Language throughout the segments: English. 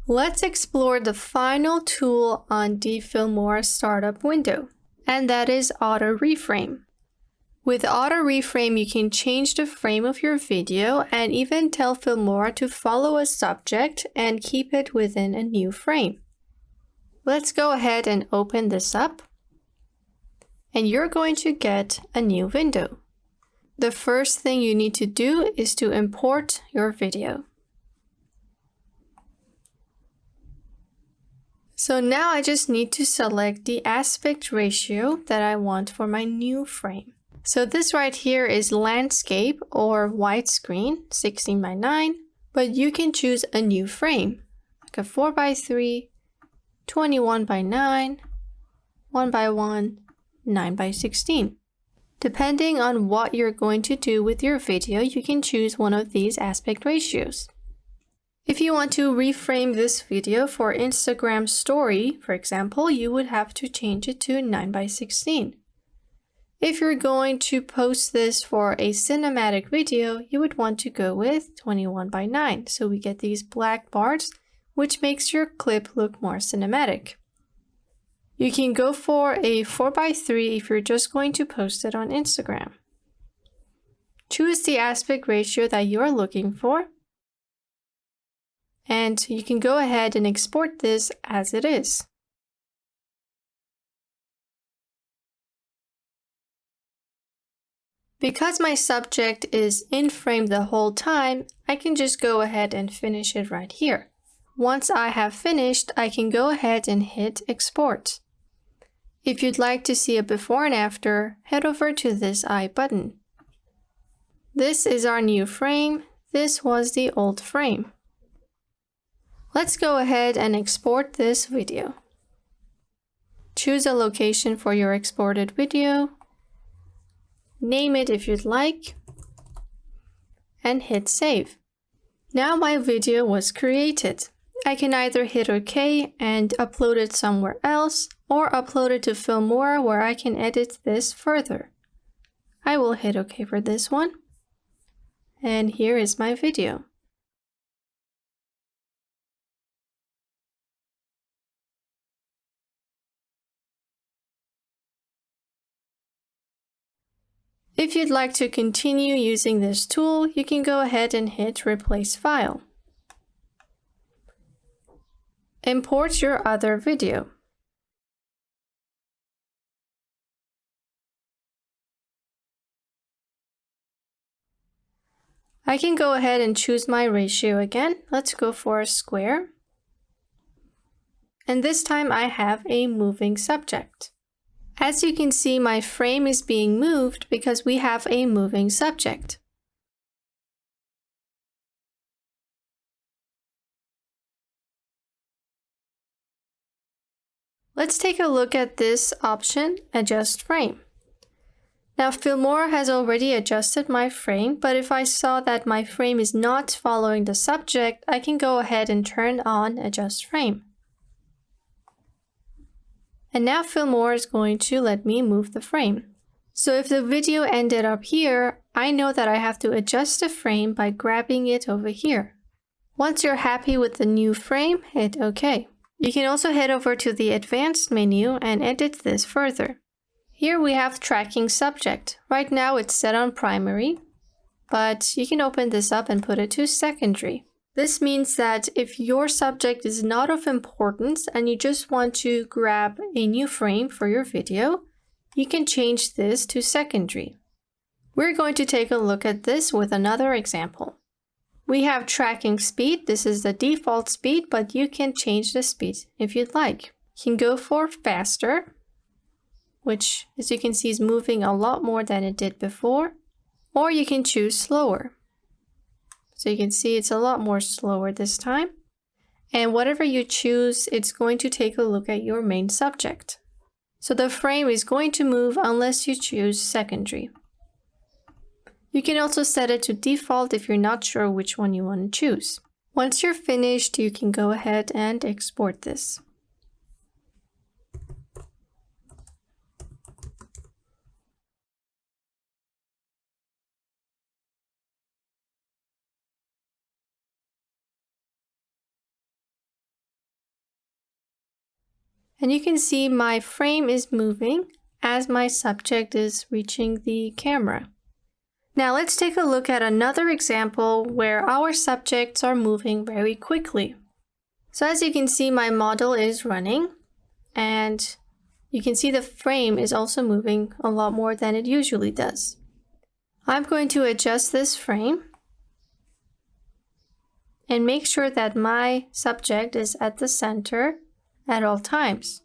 Let's explore the final tool on the Filmora startup window, and that is Auto Reframe. With Auto Reframe, you can change the frame of your video and even tell Filmora to follow a subject and keep it within a new frame. Let's go ahead and open this up, and you're going to get a new window. The first thing you need to do is to import your video. So now I just need to select the aspect ratio that I want for my new frame. So this right here is landscape or widescreen, 16:9, but you can choose a new frame, like a 4:3, 21:9, 1:1, 9:16. Depending on what you're going to do with your video, you can choose one of these aspect ratios. If you want to reframe this video for Instagram story, for example, you would have to change it to 9:16. If you're going to post this for a cinematic video, you would want to go with 21:9. So we get these black bars, which makes your clip look more cinematic. You can go for a 4:3 if you're just going to post it on Instagram. Choose the aspect ratio that you're looking for, and you can go ahead and export this as it is. Because my subject is in frame the whole time, I can just go ahead and finish it right here. Once I have finished, I can go ahead and hit export. If you'd like to see a before and after, head over to this I button. This is our new frame. This was the old frame. Let's go ahead and export this video. Choose a location for your exported video. Name it if you'd like, and hit save. Now my video was created. I can either hit OK and upload it somewhere else, or upload it to Filmora where I can edit this further. I will hit OK for this one. And here is my video. If you'd like to continue using this tool, you can go ahead and hit Replace File. Import your other video. I can go ahead and choose my ratio again. Let's go for a square. And this time I have a moving subject. As you can see, my frame is being moved because we have a moving subject. Let's take a look at this option, Adjust Frame. Now Filmora has already adjusted my frame, but if I saw that my frame is not following the subject, I can go ahead and turn on Adjust Frame. And now Filmora is going to let me move the frame. So if the video ended up here, I know that I have to adjust the frame by grabbing it over here. Once you're happy with the new frame, hit OK. You can also head over to the Advanced menu and edit this further. Here we have Tracking Subject. Right now it's set on Primary, but you can open this up and put it to Secondary. This means that if your subject is not of importance and you just want to grab a new frame for your video, you can change this to secondary. We're going to take a look at this with another example. We have tracking speed. This is the default speed, but you can change the speed if you'd like. You can go for faster, which as you can see is moving a lot more than it did before, or you can choose slower. So you can see it's a lot more slower this time. And whatever you choose, it's going to take a look at your main subject. So the frame is going to move unless you choose secondary. You can also set it to default if you're not sure which one you want to choose. Once you're finished, you can go ahead and export this. And you can see my frame is moving as my subject is reaching the camera. Now let's take a look at another example where our subjects are moving very quickly. So as you can see, my model is running, and you can see the frame is also moving a lot more than it usually does. I'm going to adjust this frame and make sure that my subject is at the center at all times.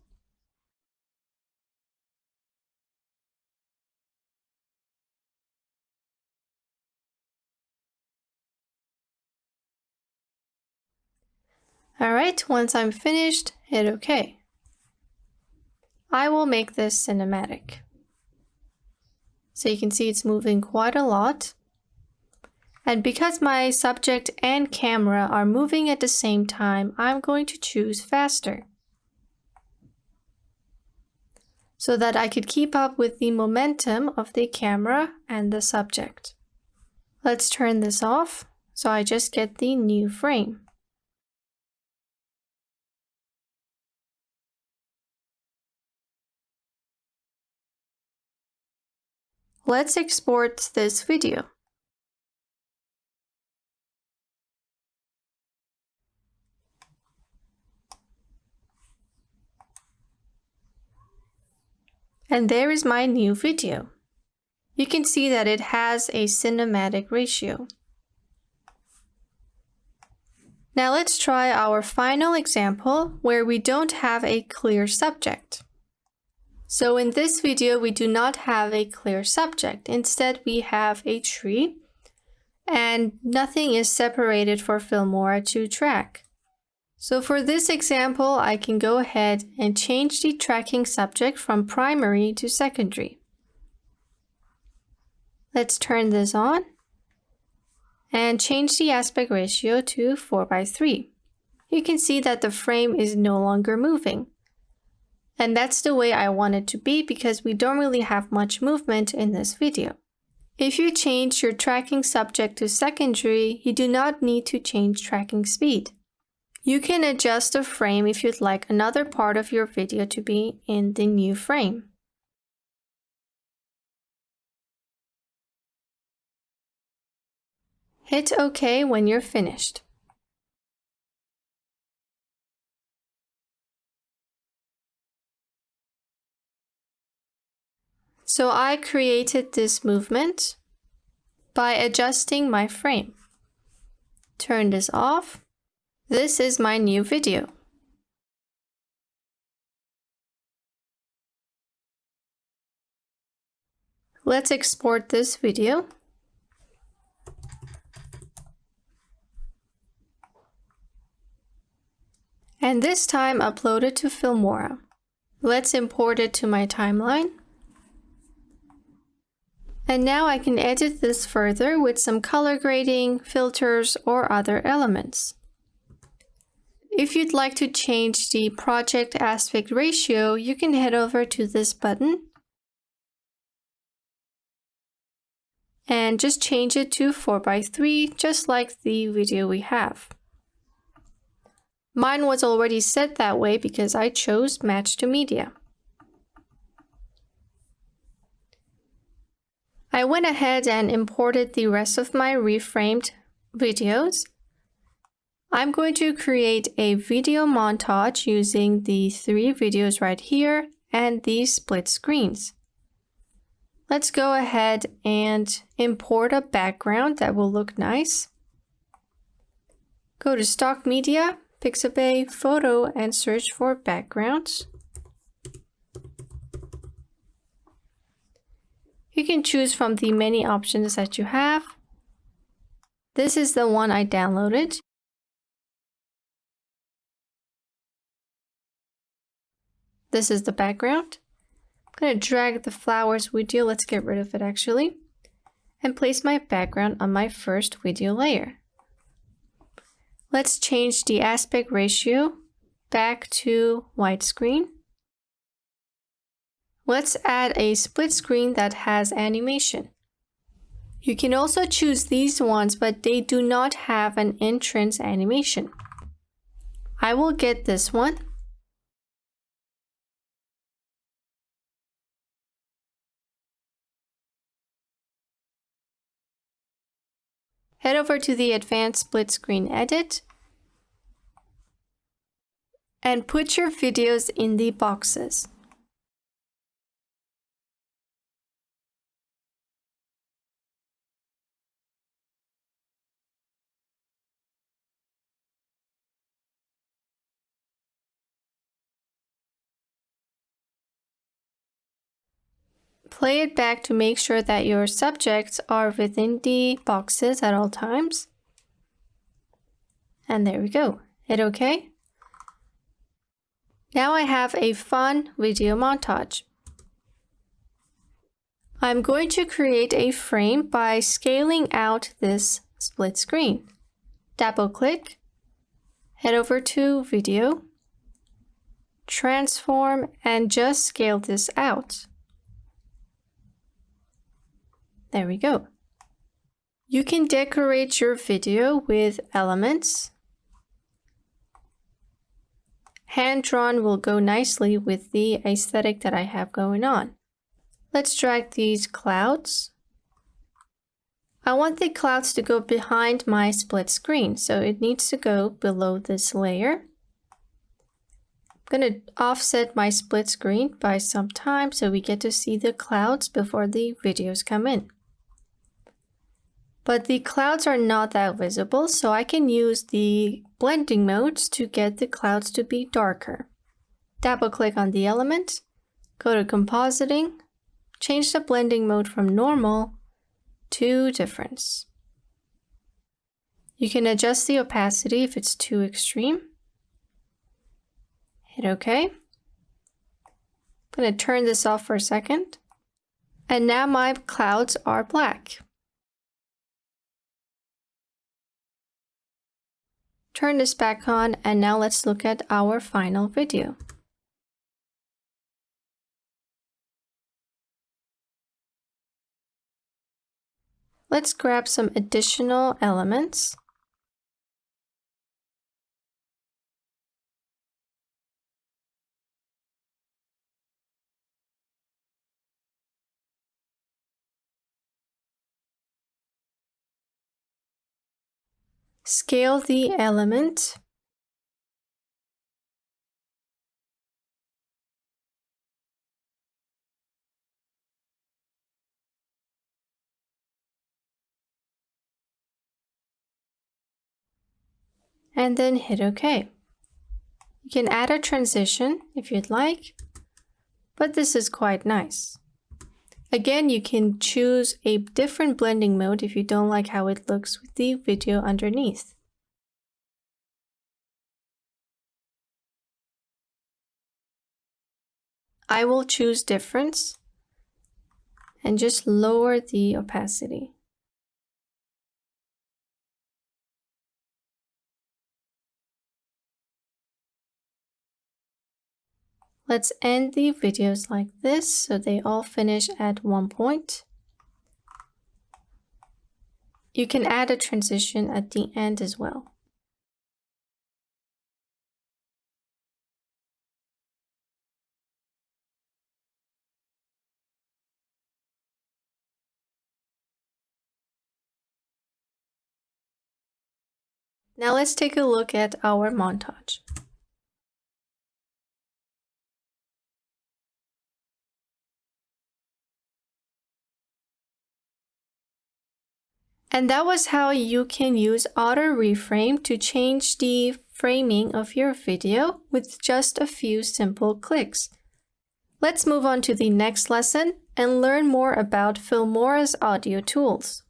Alright, once I'm finished, hit OK. I will make this cinematic. So you can see it's moving quite a lot. And because my subject and camera are moving at the same time, I'm going to choose faster, so that I could keep up with the momentum of the camera and the subject. Let's turn this off, so I just get the new frame. Let's export this video. And there is my new video. You can see that it has a cinematic ratio. Now let's try our final example where we don't have a clear subject. So in this video, we do not have a clear subject. Instead, we have a tree, and nothing is separated for Filmora to track. So for this example, I can go ahead and change the tracking subject from primary to secondary. Let's turn this on and change the aspect ratio to 4:3. You can see that the frame is no longer moving. And that's the way I want it to be because we don't really have much movement in this video. If you change your tracking subject to secondary, you do not need to change tracking speed. You can adjust the frame if you'd like another part of your video to be in the new frame. Hit OK when you're finished. So I created this movement by adjusting my frame. Turn this off. This is my new video. Let's export this video. And this time upload it to Filmora. Let's import it to my timeline. And now I can edit this further with some color grading, filters, or other elements. If you'd like to change the project aspect ratio, you can head over to this button and just change it to 4:3, just like the video we have. Mine was already set that way because I chose Match to Media. I went ahead and imported the rest of my reframed videos. I'm going to create a video montage using the 3 videos right here and these split screens. Let's go ahead and import a background that will look nice. Go to Stock Media, Pixabay, Photo, and search for backgrounds. You can choose from the many options that you have. This is the one I downloaded. This is the background. I'm going to drag the flowers video, let's get rid of it actually, and place my background on my first video layer. Let's change the aspect ratio back to widescreen. Let's add a split screen that has animation. You can also choose these ones, but they do not have an entrance animation. I will get this one. head over to the Advanced Split Screen Edit and put your videos in the boxes. Play it back to make sure that your subjects are within the boxes at all times. And there we go. Hit OK. Now I have a fun video montage. I'm going to create a frame by scaling out this split screen. Double click, head over to Video, Transform, and just scale this out. There we go. You can decorate your video with elements. Hand-drawn will go nicely with the aesthetic that I have going on. Let's drag these clouds. I want the clouds to go behind my split screen, so it needs to go below this layer. I'm going to offset my split screen by some time so we get to see the clouds before the videos come in. But the clouds are not that visible, so I can use the blending modes to get the clouds to be darker. Double click on the element, go to compositing, change the blending mode from normal to difference. You can adjust the opacity if it's too extreme. Hit OK. I'm going to turn this off for a second. And now my clouds are black. Turn this back on, and now let's look at our final video. Let's grab some additional elements. Scale the element. And then hit OK. You can add a transition if you'd like, but this is quite nice. Again, you can choose a different blending mode if you don't like how it looks with the video underneath. I will choose difference and just lower the opacity. Let's end the videos like this so they all finish at one point. You can add a transition at the end as well. Now let's take a look at our montage. And that was how you can use Auto Reframe to change the framing of your video with just a few simple clicks. Let's move on to the next lesson and learn more about Filmora's audio tools.